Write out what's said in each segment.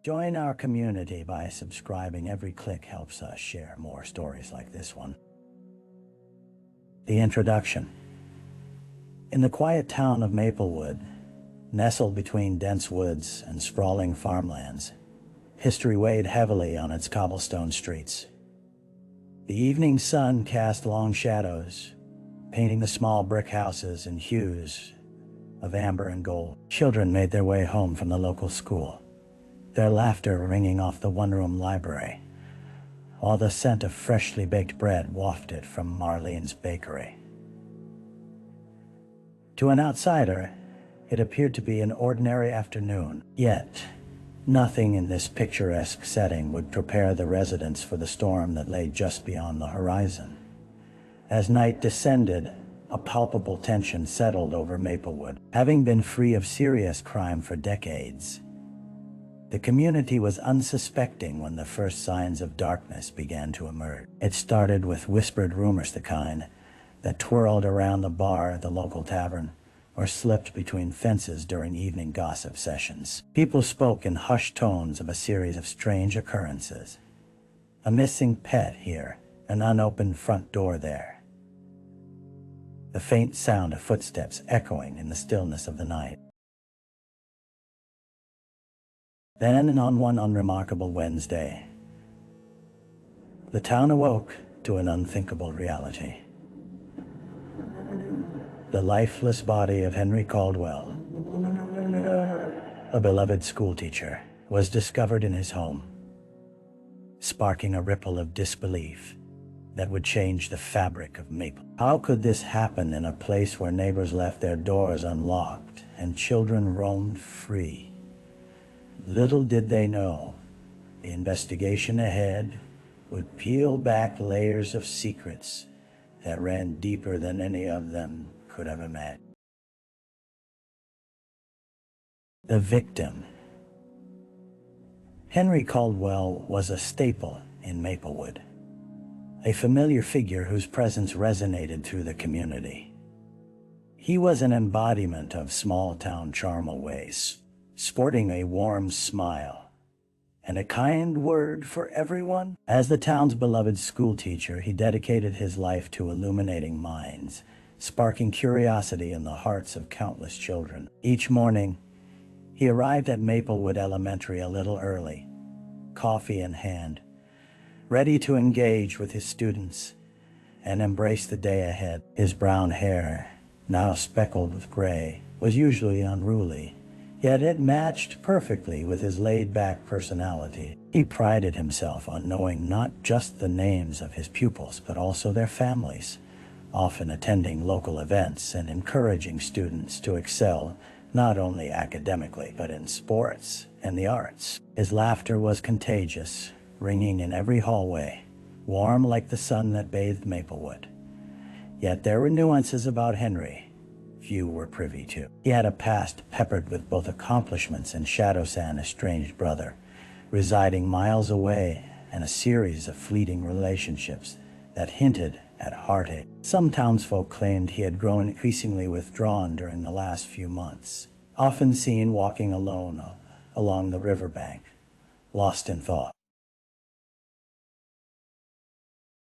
Join our community by subscribing. Every click helps us share more stories like this one. The introduction. In the quiet town of Maplewood, nestled between dense woods and sprawling farmlands, history weighed heavily on its cobblestone streets. The evening sun cast long shadows, painting the small brick houses in hues of amber and gold. Children made their way home from the local school, their laughter ringing off the one-room library, while the scent of freshly baked bread wafted from Marlene's bakery. To an outsider, it appeared to be an ordinary afternoon, yet nothing in this picturesque setting would prepare the residents for the storm that lay just beyond the horizon. As night descended, a palpable tension settled over Maplewood. Having been free of serious crime for decades, the community was unsuspecting when the first signs of darkness began to emerge. It started with whispered rumors, the kind that twirled around the bar at the local tavern or slipped between fences during evening gossip sessions. People spoke in hushed tones of a series of strange occurrences. A missing pet here, an unopened front door there. The faint sound of footsteps echoing in the stillness of the night. Then, on one unremarkable Wednesday, the town awoke to an unthinkable reality. The lifeless body of Henry Caldwell, a beloved schoolteacher, was discovered in his home, sparking a ripple of disbelief that would change the fabric of Maple. How could this happen in a place where neighbors left their doors unlocked and children roamed free? Little did they know, the investigation ahead would peel back layers of secrets that ran deeper than any of them could have imagined. The victim. Henry Caldwell was a staple in Maplewood, a familiar figure whose presence resonated through the community. He was an embodiment of small-town charm always, sporting a warm smile and a kind word for everyone. As the town's beloved schoolteacher, he dedicated his life to illuminating minds, sparking curiosity in the hearts of countless children. Each morning, he arrived at Maplewood Elementary a little early, coffee in hand, ready to engage with his students and embrace the day ahead. His brown hair, now speckled with gray, was usually unruly, yet it matched perfectly with his laid-back personality. He prided himself on knowing not just the names of his pupils, but also their families, often attending local events and encouraging students to excel not only academically, but in sports and the arts. His laughter was contagious, ringing in every hallway, warm like the sun that bathed Maplewood. Yet there were nuances about Henry few were privy to. He had a past peppered with both accomplishments and shadows, an estranged brother residing miles away, and a series of fleeting relationships that hinted at heartache. Some townsfolk claimed he had grown increasingly withdrawn during the last few months, often seen walking alone along the riverbank, lost in thought.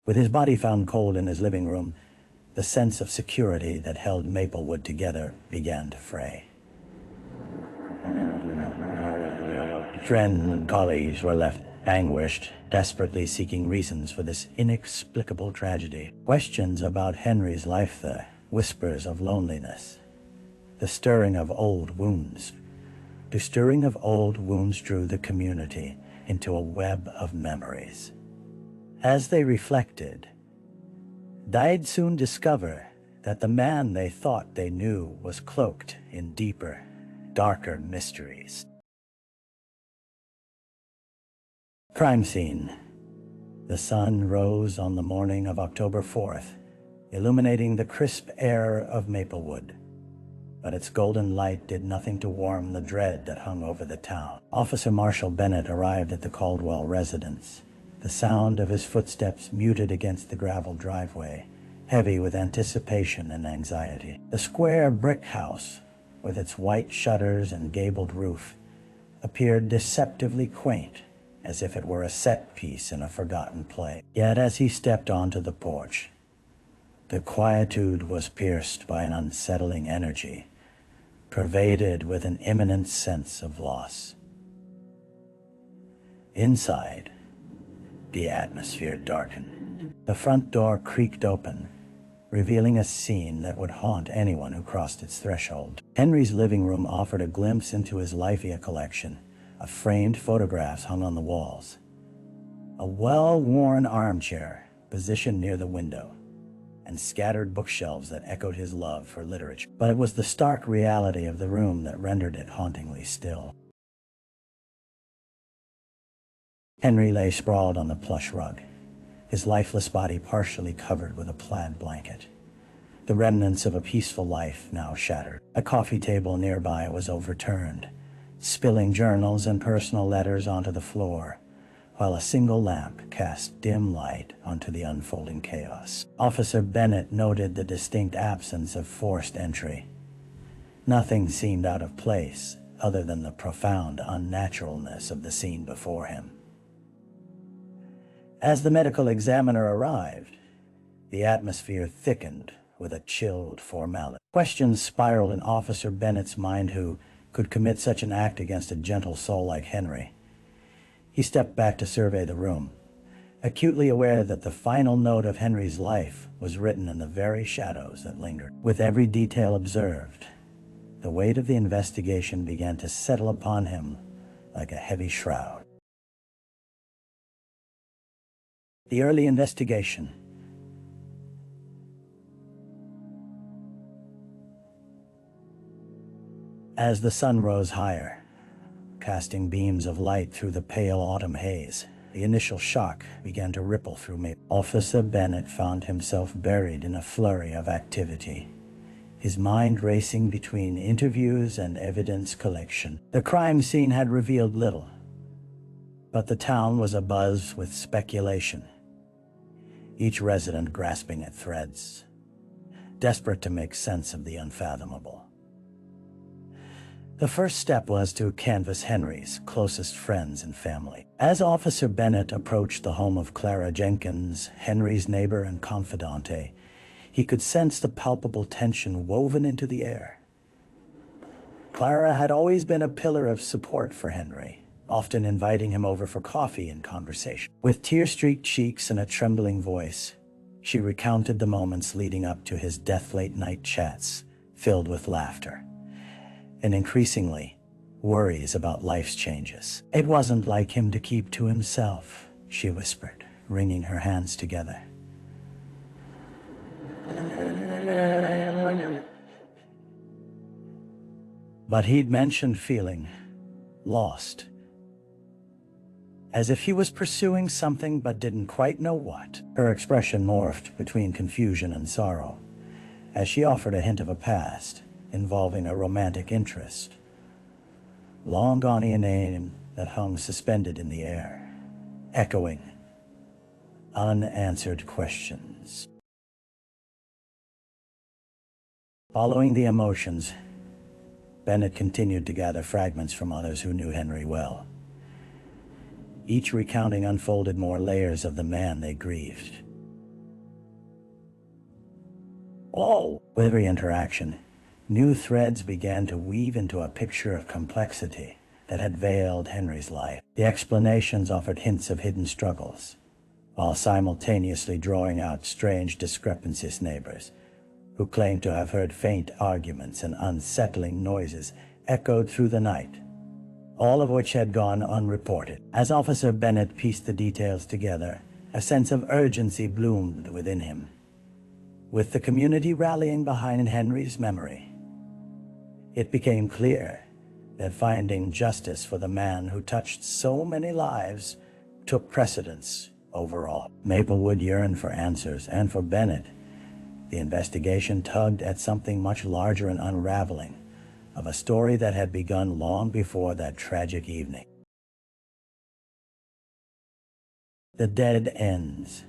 With his body found cold in his living room, the sense of security that held Maplewood together began to fray. Friends and colleagues were left anguished, desperately seeking reasons for this inexplicable tragedy. Questions about Henry's life, the whispers of loneliness, the stirring of old wounds. The stirring of old wounds drew the community into a web of memories. As they reflected, they'd soon discover that the man they thought they knew was cloaked in deeper, darker mysteries. Crime scene. The sun rose on the morning of October 4th, illuminating the crisp air of Maplewood. But its golden light did nothing to warm the dread that hung over the town. Officer Marshal Bennett arrived at the Caldwell residence, the sound of his footsteps muted against the gravel driveway, heavy with anticipation and anxiety. The square brick house, with its white shutters and gabled roof, appeared deceptively quaint, as if it were a set piece in a forgotten play. Yet as he stepped onto the porch, the quietude was pierced by an unsettling energy, pervaded with an imminent sense of loss. Inside, the atmosphere darkened. The front door creaked open, revealing a scene that would haunt anyone who crossed its threshold. Henry's living room offered a glimpse into his life collection of framed photographs hung on the walls. A well-worn armchair positioned near the window, and scattered bookshelves that echoed his love for literature. But it was the stark reality of the room that rendered it hauntingly still. Henry lay sprawled on the plush rug, his lifeless body partially covered with a plaid blanket, the remnants of a peaceful life now shattered. A coffee table nearby was overturned, spilling journals and personal letters onto the floor, while a single lamp cast dim light onto the unfolding chaos. Officer Bennett noted the distinct absence of forced entry. Nothing seemed out of place other than the profound unnaturalness of the scene before him. As the medical examiner arrived, the atmosphere thickened with a chilled formality. Questions spiraled in Officer Bennett's mind. Who could commit such an act against a gentle soul like Henry? He stepped back to survey the room, acutely aware that the final note of Henry's life was written in the very shadows that lingered. With every detail observed, the weight of the investigation began to settle upon him like a heavy shroud. The early investigation. As the sun rose higher, casting beams of light through the pale autumn haze, the initial shock began to ripple through Maplewood. Officer Bennett found himself buried in a flurry of activity, his mind racing between interviews and evidence collection. The crime scene had revealed little, but the town was abuzz with speculation, each resident grasping at threads, desperate to make sense of the unfathomable. The first step was to canvass Henry's closest friends and family. As Officer Bennett approached the home of Clara Jenkins, Henry's neighbor and confidante, he could sense the palpable tension woven into the air. Clara had always been a pillar of support for Henry, often inviting him over for coffee and conversation. With tear-streaked cheeks and a trembling voice, she recounted the moments leading up to his death late-night chats, filled with laughter, and increasingly, worries about life's changes. It wasn't like him to keep to himself, she whispered, wringing her hands together. But he'd mentioned feeling lost, as if he was pursuing something but didn't quite know what. Her expression morphed between confusion and sorrow, as she offered a hint of a past involving a romantic interest, long gone, a name that hung suspended in the air, echoing unanswered questions. Following the emotions, Bennett continued to gather fragments from others who knew Henry well. Each recounting unfolded more layers of the man they grieved. With every interaction, new threads began to weave into a picture of complexity that had veiled Henry's life. The explanations offered hints of hidden struggles, while simultaneously drawing out strange discrepancies. Neighbors, who claimed to have heard faint arguments and unsettling noises, echoed through the night, all of which had gone unreported. As Officer Bennett pieced the details together, a sense of urgency bloomed within him. With the community rallying behind Henry's memory, it became clear that finding justice for the man who touched so many lives took precedence over all. Maplewood yearned for answers, and for Bennett, the investigation tugged at something much larger and unraveling, of a story that had begun long before that tragic evening. The dead ends.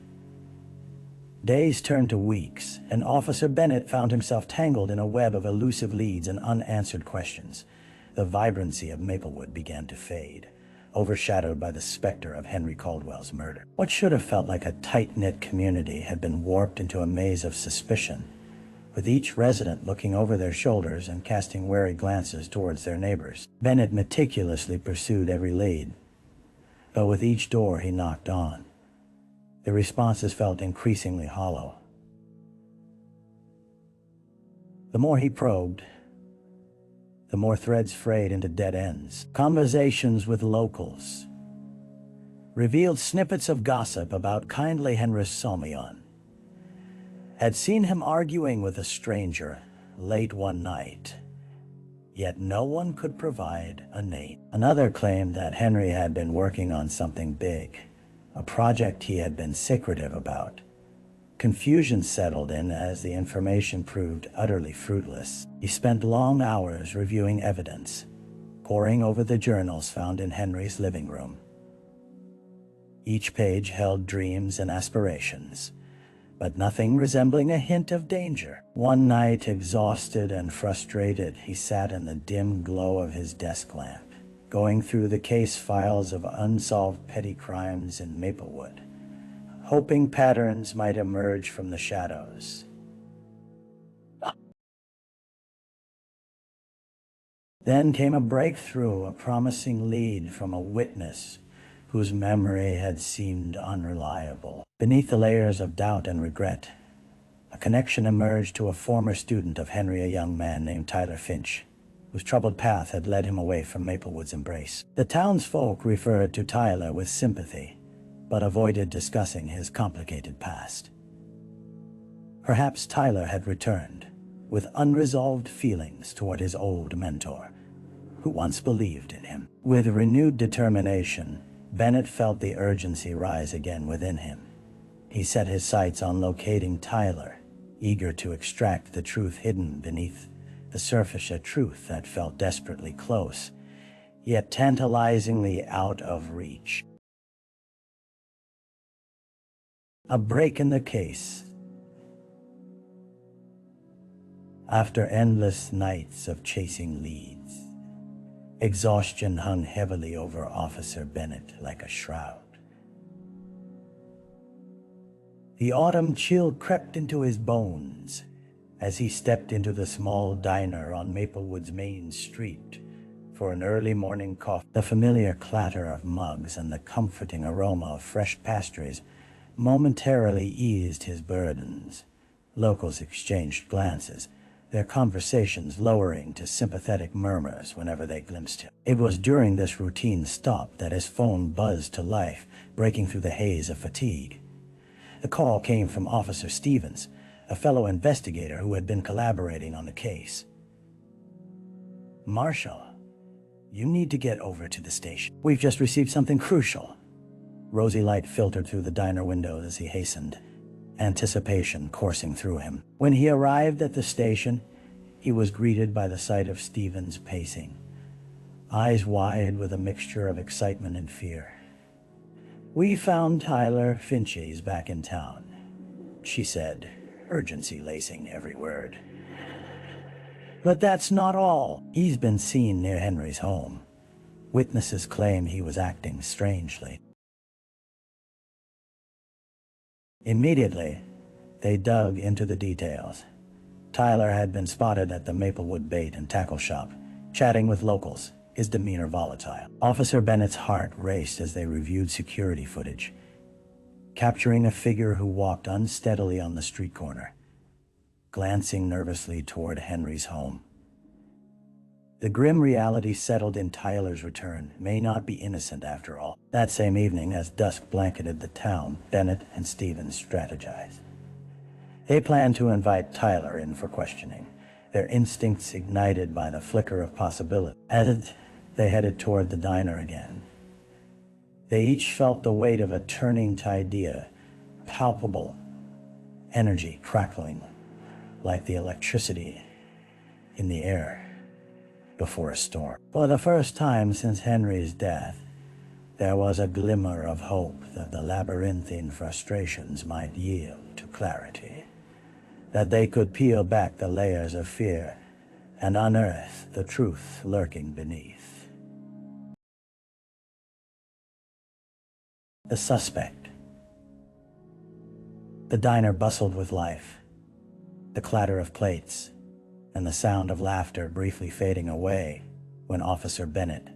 Days turned to weeks, and Officer Bennett found himself tangled in a web of elusive leads and unanswered questions. The vibrancy of Maplewood began to fade, overshadowed by the specter of Henry Caldwell's murder. What should have felt like a tight-knit community had been warped into a maze of suspicion, with each resident looking over their shoulders and casting wary glances towards their neighbors. Bennett meticulously pursued every lead, but with each door he knocked on, the responses felt increasingly hollow. The more he probed, the more threads frayed into dead ends. Conversations with locals revealed snippets of gossip about kindly Henry Caldwell had seen him arguing with a stranger late one night, yet no one could provide a name. Another claimed that Henry had been working on something big, a project he had been secretive about. Confusion settled in as the information proved utterly fruitless. He spent long hours reviewing evidence, poring over the journals found in Henry's living room. Each page held dreams and aspirations, but nothing resembling a hint of danger. One night, exhausted and frustrated, he sat in the dim glow of his desk lamp, going through the case files of unsolved petty crimes in Maplewood, hoping patterns might emerge from the shadows. Then came a breakthrough, a promising lead from a witness whose memory had seemed unreliable. Beneath the layers of doubt and regret, a connection emerged to a former student of Henry, a young man named Tyler Finch, whose troubled path had led him away from Maplewood's embrace. The townsfolk referred to Tyler with sympathy, but avoided discussing his complicated past. Perhaps Tyler had returned with unresolved feelings toward his old mentor, who once believed in him. With renewed determination, Bennett felt the urgency rise again within him. He set his sights on locating Tyler, eager to extract the truth hidden beneath the surface, a truth that felt desperately close, yet tantalizingly out of reach. A break in the case. After endless nights of chasing leads, exhaustion hung heavily over Officer Bennett like a shroud. The autumn chill crept into his bones as he stepped into the small diner on Maplewood's main street for an early morning coffee. The familiar clatter of mugs and the comforting aroma of fresh pastries momentarily eased his burdens. Locals exchanged glances, their conversations lowering to sympathetic murmurs whenever they glimpsed him. It was during this routine stop that his phone buzzed to life, breaking through the haze of fatigue. The call came from Officer Stevens, a fellow investigator who had been collaborating on the case. "Marshal, you need to get over to the station. We've just received something crucial." Rosy light filtered through the diner windows as he hastened, anticipation coursing through him. When he arrived at the station, he was greeted by the sight of Stevens pacing, eyes wide with a mixture of excitement and fear. "We found Tyler Finch's back in town," she said, urgency lacing every word. "But that's not all. He's been seen near Henry's home. Witnesses claim he was acting strangely." Immediately, they dug into the details. Tyler had been spotted at the Maplewood bait and tackle shop, chatting with locals, his demeanor volatile. Officer Bennett's heart raced as they reviewed security footage, capturing a figure who walked unsteadily on the street corner, glancing nervously toward Henry's home. The grim reality settled in. Tyler's return may not be innocent after all. That same evening, as dusk blanketed the town, Bennett and Stevens strategized. They planned to invite Tyler in for questioning, their instincts ignited by the flicker of possibility. As they headed toward the diner again, they each felt the weight of a turning idea, palpable energy crackling like the electricity in the air before a storm. For the first time since Henry's death, there was a glimmer of hope that the labyrinthine frustrations might yield to clarity, that they could peel back the layers of fear and unearth the truth lurking beneath. The suspect. The diner bustled with life, the clatter of plates, and the sound of laughter briefly fading away when Officer Bennett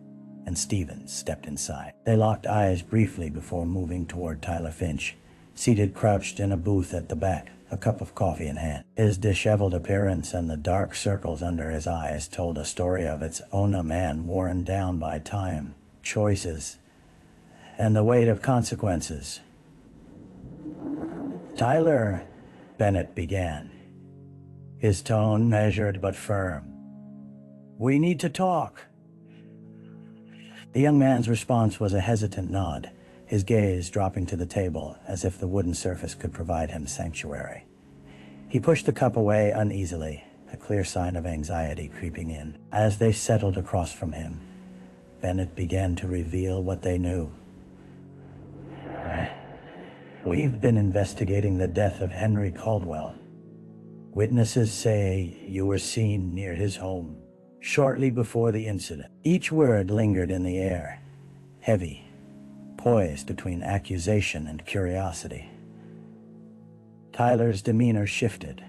and Stevens stepped inside. They locked eyes briefly before moving toward Tyler Finch, seated crouched in a booth at the back, a cup of coffee in hand. His disheveled appearance and the dark circles under his eyes told a story of its own, a man worn down by time, choices, and the weight of consequences. "Tyler," Bennett began, his tone measured but firm. "We need to talk." The young man's response was a hesitant nod, his gaze dropping to the table as if the wooden surface could provide him sanctuary. He pushed the cup away uneasily, a clear sign of anxiety creeping in. As they settled across from him, Bennett began to reveal what they knew. "We've been investigating the death of Henry Caldwell. Witnesses say you were seen near his home shortly before the incident." Each word lingered in the air, heavy, poised between accusation and curiosity. Tyler's demeanor shifted.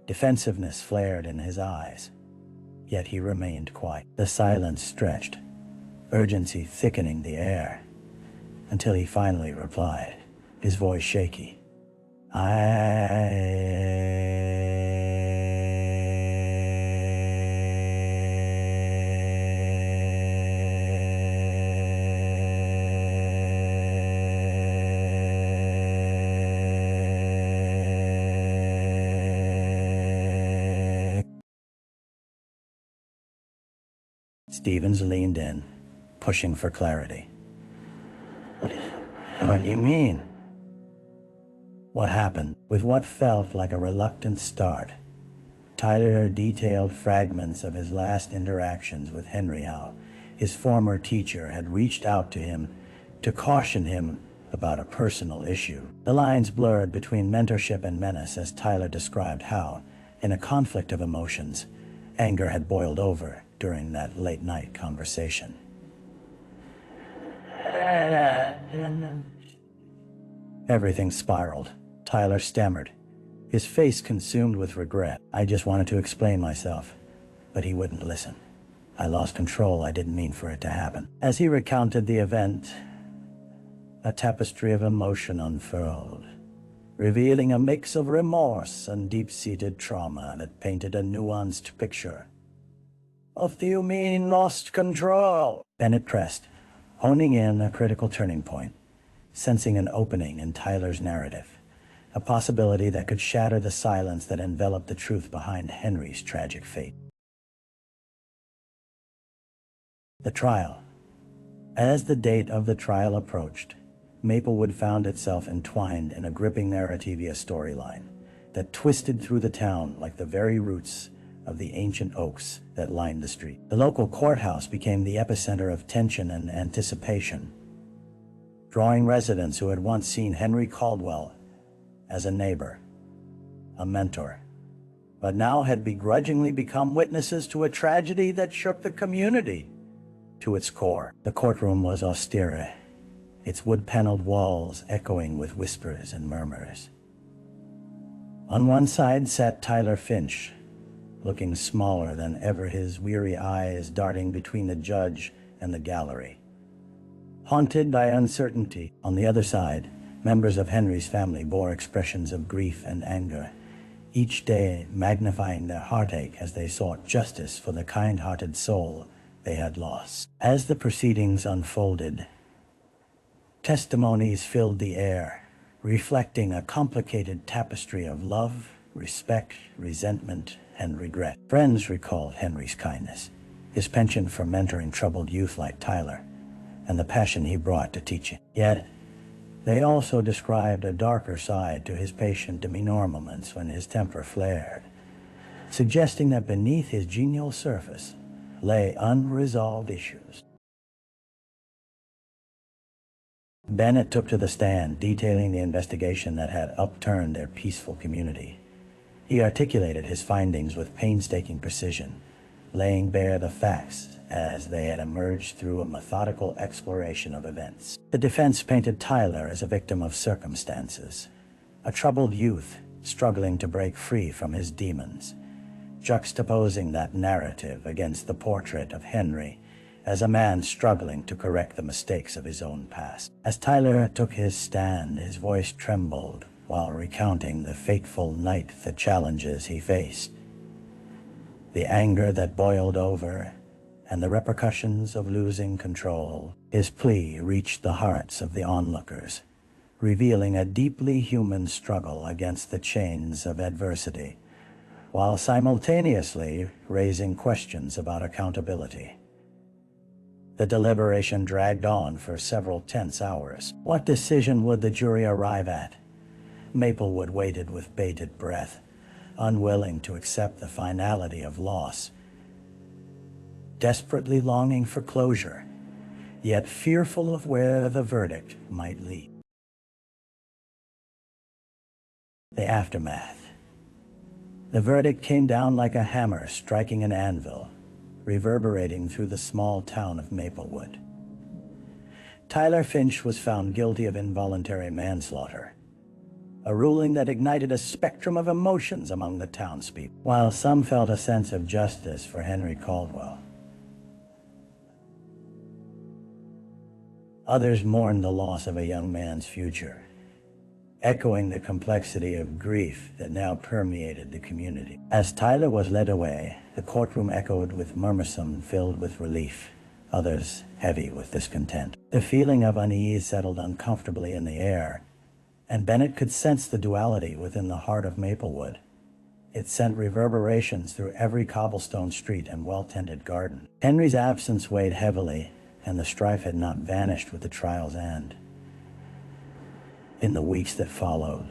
Defensiveness flared in his eyes, yet he remained quiet. The silence stretched, urgency thickening the air, until he finally replied, his voice shaky. Stevens leaned in, pushing for clarity. What do you mean? What happened? With what felt like a reluctant start, Tyler detailed fragments of his last interactions with Henry, how his former teacher had reached out to him to caution him about a personal issue. The lines blurred between mentorship and menace as Tyler described how, in a conflict of emotions, anger had boiled over during that late-night conversation. Everything spiraled. Tyler stammered, his face consumed with regret. "I just wanted to explain myself, but he wouldn't listen. I lost control. I didn't mean for it to happen." As he recounted the event, a tapestry of emotion unfurled, revealing a mix of remorse and deep-seated trauma that painted a nuanced picture. "What do you mean, lost control?" Bennett pressed, honing in a critical turning point, sensing an opening in Tyler's narrative, a possibility that could shatter the silence that enveloped the truth behind Henry's tragic fate. The trial. As the date of the trial approached, Maplewood found itself entwined in a gripping narrativa storyline that twisted through the town like the very roots of the ancient oaks that lined the street. The local courthouse became the epicenter of tension and anticipation, drawing residents who had once seen Henry Caldwell as a neighbor, a mentor, but now had begrudgingly become witnesses to a tragedy that shook the community to its core. The courtroom was austere, its wood-paneled walls echoing with whispers and murmurs. On one side sat Tyler Finch, looking smaller than ever, his weary eyes darting between the judge and the gallery, haunted by uncertainty. On the other side, members of Henry's family bore expressions of grief and anger, each day magnifying their heartache as they sought justice for the kind-hearted soul they had lost. As the proceedings unfolded, testimonies filled the air, reflecting a complicated tapestry of love, respect, resentment, and regret. Friends recalled Henry's kindness, his penchant for mentoring troubled youth like Tyler, and the passion he brought to teaching. Yet, they also described a darker side to his patient demeanor moments when his temper flared, suggesting that beneath his genial surface lay unresolved issues. Bennett took to the stand, detailing the investigation that had upturned their peaceful community. He articulated his findings with painstaking precision, laying bare the facts as they had emerged through a methodical exploration of events. The defense painted Tyler as a victim of circumstances, a troubled youth struggling to break free from his demons, juxtaposing that narrative against the portrait of Henry as a man struggling to correct the mistakes of his own past. As Tyler took his stand, his voice trembled while recounting the fateful night, the challenges he faced, the anger that boiled over, and the repercussions of losing control. His plea reached the hearts of the onlookers, revealing a deeply human struggle against the chains of adversity, while simultaneously raising questions about accountability. The deliberation dragged on for several tense hours. What decision would the jury arrive at? Maplewood waited with bated breath, unwilling to accept the finality of loss, desperately longing for closure, yet fearful of where the verdict might lead. The aftermath. The verdict came down like a hammer striking an anvil, reverberating through the small town of Maplewood. Tyler Finch was found guilty of involuntary manslaughter, a ruling that ignited a spectrum of emotions among the townspeople. While some felt a sense of justice for Henry Caldwell, others mourned the loss of a young man's future, echoing the complexity of grief that now permeated the community. As Tyler was led away, the courtroom echoed with murmursome filled with relief, others heavy with discontent. The feeling of unease settled uncomfortably in the air, and Bennett could sense the duality within the heart of Maplewood. It sent reverberations through every cobblestone street and well-tended garden. Henry's absence weighed heavily, and the strife had not vanished with the trial's end. In the weeks that followed,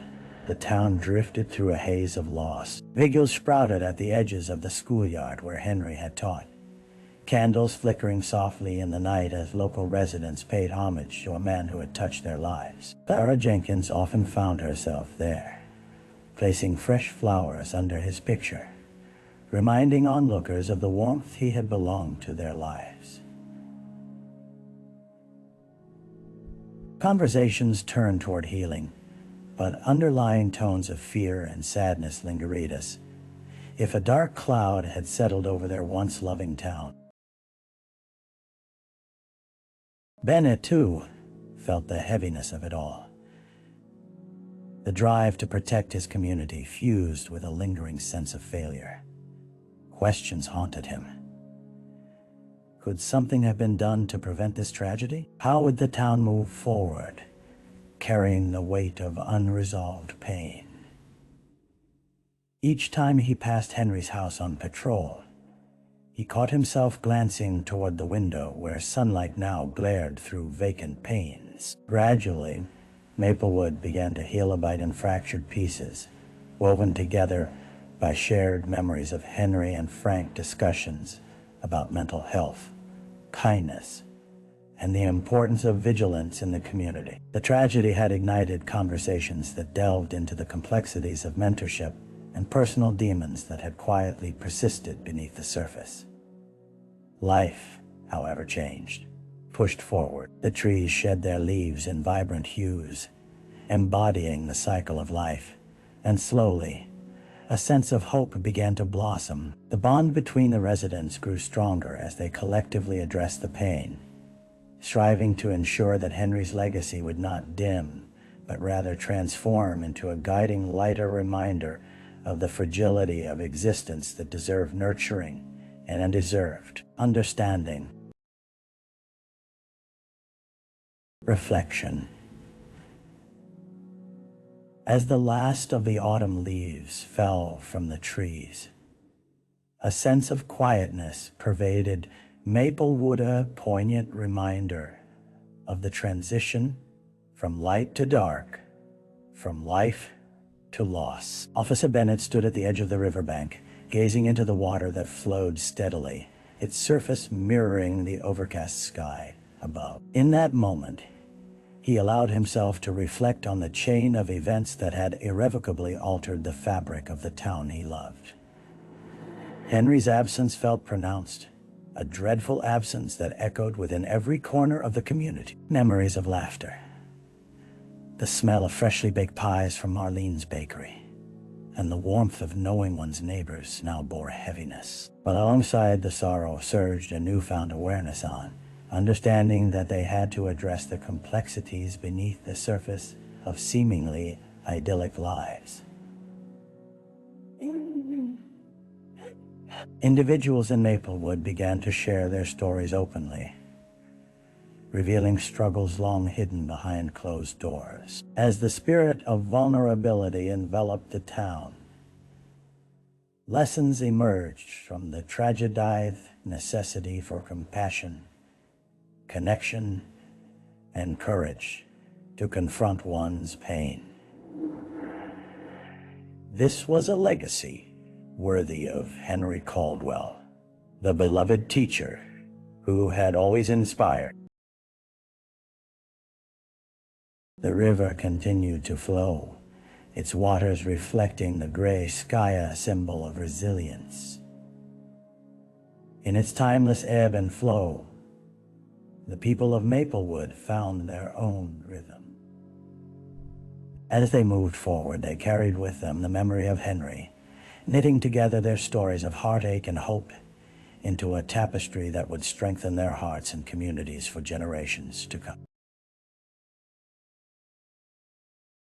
the town drifted through a haze of loss. Vigils sprouted at the edges of the schoolyard where Henry had taught, candles flickering softly in the night as local residents paid homage to a man who had touched their lives. Clara Jenkins often found herself there, placing fresh flowers under his picture, reminding onlookers of the warmth he had belonged to their lives. Conversations turned toward healing, but underlying tones of fear and sadness lingered us. If a dark cloud had settled over their once loving town, Bennett, too, felt the heaviness of it all. The drive to protect his community fused with a lingering sense of failure. Questions haunted him. Could something have been done to prevent this tragedy? How would the town move forward, carrying the weight of unresolved pain? Each time he passed Henry's house on patrol, he caught himself glancing toward the window where sunlight now glared through vacant panes. Gradually, Maplewood began to heal a bite in fractured pieces, woven together by shared memories of Henry and frank discussions about mental health, kindness, and the importance of vigilance in the community. The tragedy had ignited conversations that delved into the complexities of mentorship and personal demons that had quietly persisted beneath the surface. Life, however, changed, pushed forward. The trees shed their leaves in vibrant hues, embodying the cycle of life, and slowly, a sense of hope began to blossom. The bond between the residents grew stronger as they collectively addressed the pain, striving to ensure that Henry's legacy would not dim, but rather transform into a guiding light, a reminder of the fragility of existence that deserved nurturing and undeserved understanding. Reflection. As the last of the autumn leaves fell from the trees, a sense of quietness pervaded Maplewood, a poignant reminder of the transition from light to dark, from life to loss. Officer Bennett stood at the edge of the riverbank, gazing into the water that flowed steadily, its surface mirroring the overcast sky above. In that moment, he allowed himself to reflect on the chain of events that had irrevocably altered the fabric of the town he loved. Henry's absence felt pronounced, a dreadful absence that echoed within every corner of the community. Memories of laughter, the smell of freshly baked pies from Marlene's bakery, and the warmth of knowing one's neighbors now bore heaviness. But alongside the sorrow surged a newfound awareness on, understanding that they had to address the complexities beneath the surface of seemingly idyllic lives. Individuals in Maplewood began to share their stories openly, revealing struggles long hidden behind closed doors. As the spirit of vulnerability enveloped the town, lessons emerged from the tragedy, necessity for compassion, connection, and courage to confront one's pain. This was a legacy worthy of Henry Caldwell, the beloved teacher who had always inspired. The river continued to flow, its waters reflecting the gray sky, a symbol of resilience. In its timeless ebb and flow, the people of Maplewood found their own rhythm. As they moved forward, they carried with them the memory of Henry, knitting together their stories of heartache and hope into a tapestry that would strengthen their hearts and communities for generations to come.